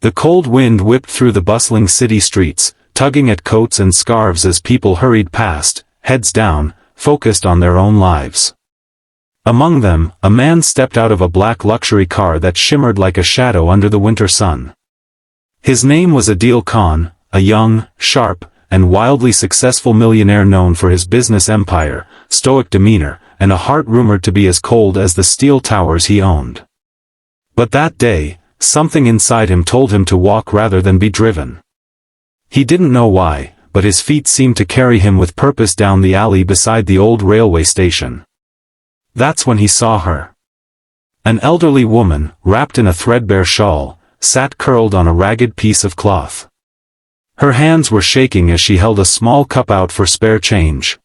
The cold wind whipped through the bustling city streets, tugging at coats and scarves as people hurried past, heads down, focused on their own lives. Among them, a man stepped out of a black luxury car that shimmered like a shadow under the winter sun. His name was Adil Khan, a young, sharp, and wildly successful millionaire known for his business empire, stoic demeanor, and a heart rumored to be as cold as the steel towers he owned. But that day, something inside him told him to walk rather than be driven. He didn't know why, but his feet seemed to carry him with purpose down the alley beside the old railway station. That's when he saw her. An elderly woman, wrapped in a threadbare shawl, sat curled on a ragged piece of cloth. Her hands were shaking as she held a small cup out for spare change.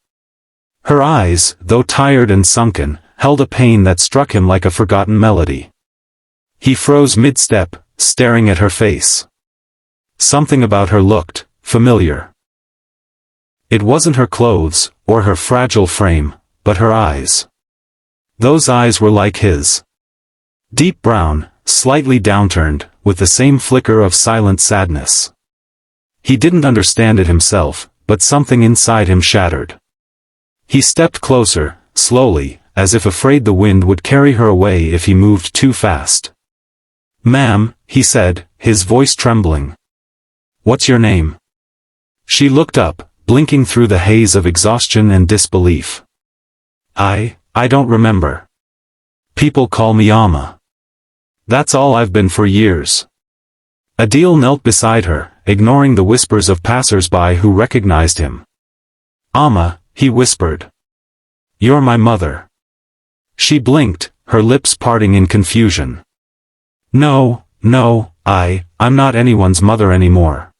Her eyes, though tired and sunken, held a pain that struck him like a forgotten melody. He froze mid-step, staring at her face. Something about her looked familiar. It wasn't her clothes, or her fragile frame, but her eyes. Those eyes were like his. Deep brown, slightly downturned, with the same flicker of silent sadness. He didn't understand it himself, but something inside him shattered. He stepped closer, slowly, as if afraid the wind would carry her away if he moved too fast. "Ma'am," he said, his voice trembling. "What's your name?" She looked up, blinking through the haze of exhaustion and disbelief. I don't remember. People call me Amma. That's all I've been for years." Adil knelt beside her, ignoring the whispers of passers-by who recognized him. "Amma," he whispered. "You're my mother." She blinked, her lips parting in confusion. No, I'm not anyone's mother anymore."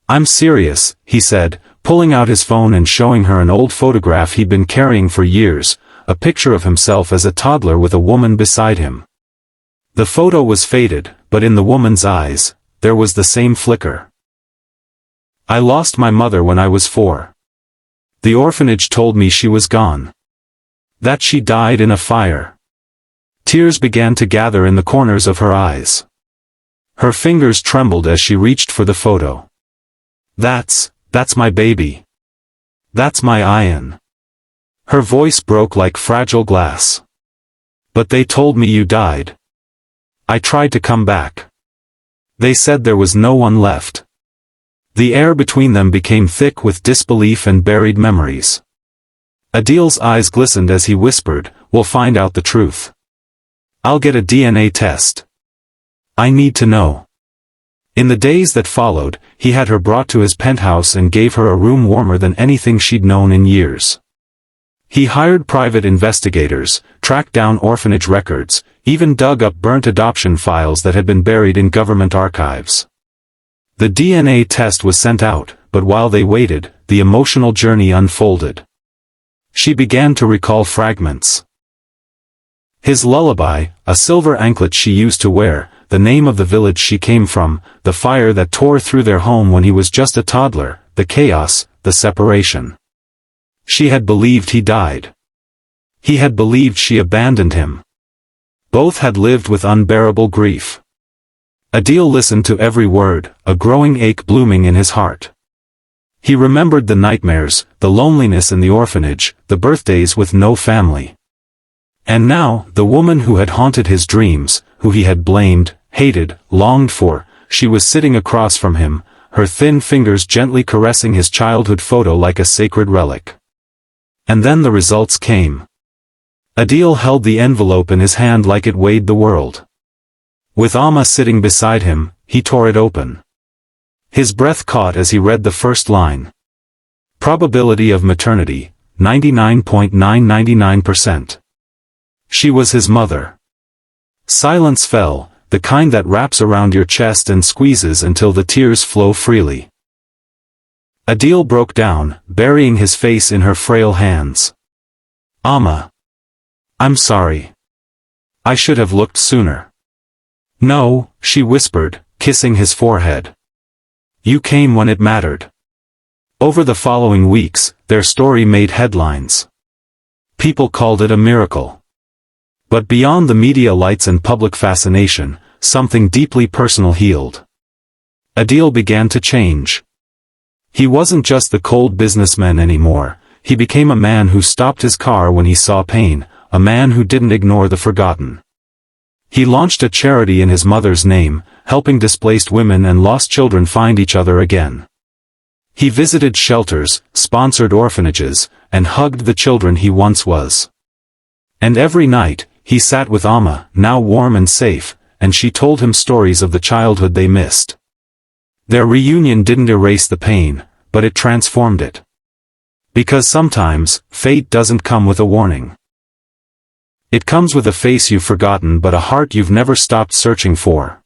"I'm serious," he said, pulling out his phone and showing her an old photograph he'd been carrying for years, a picture of himself as a toddler with a woman beside him. The photo was faded, but in the woman's eyes, there was the same flicker. "I lost my mother when I was 4. The orphanage told me she was gone. That she died in a fire." Tears began to gather in the corners of her eyes. Her fingers trembled as she reached for the photo. That's my baby. That's my Ayan." Her voice broke like fragile glass. "But they told me you died. I tried to come back. They said there was no one left." The air between them became thick with disbelief and buried memories. Adil's eyes glistened as he whispered, "We'll find out the truth. I'll get a DNA test. I need to know." In the days that followed, he had her brought to his penthouse and gave her a room warmer than anything she'd known in years. He hired private investigators, tracked down orphanage records, even dug up burnt adoption files that had been buried in government archives. The DNA test was sent out, but while they waited, the emotional journey unfolded. She began to recall fragments. His lullaby, a silver anklet she used to wear, the name of the village she came from, the fire that tore through their home when he was just a toddler, the chaos, the separation. She had believed he died. He had believed she abandoned him. Both had lived with unbearable grief. Adil listened to every word, a growing ache blooming in his heart. He remembered the nightmares, the loneliness in the orphanage, the birthdays with no family. And now, the woman who had haunted his dreams, who he had blamed, hated, longed for, she was sitting across from him, her thin fingers gently caressing his childhood photo like a sacred relic. And then the results came. Adil held the envelope in his hand like it weighed the world. With Amma sitting beside him, he tore it open. His breath caught as he read the first line. Probability of maternity, 99.999%. She was his mother. Silence fell, the kind that wraps around your chest and squeezes until the tears flow freely. Adil broke down, burying his face in her frail hands. "Amma. I'm sorry. I should have looked sooner." "No," she whispered, kissing his forehead. "You came when it mattered." Over the following weeks, their story made headlines. People called it a miracle. But beyond the media lights and public fascination, something deeply personal healed. Adil began to change. He wasn't just the cold businessman anymore, he became a man who stopped his car when he saw pain, a man who didn't ignore the forgotten. He launched a charity in his mother's name, helping displaced women and lost children find each other again. He visited shelters, sponsored orphanages, and hugged the children he once was. And every night, he sat with Amma, now warm and safe, and she told him stories of the childhood they missed. Their reunion didn't erase the pain, but it transformed it. Because sometimes, fate doesn't come with a warning. It comes with a face you've forgotten but a heart you've never stopped searching for.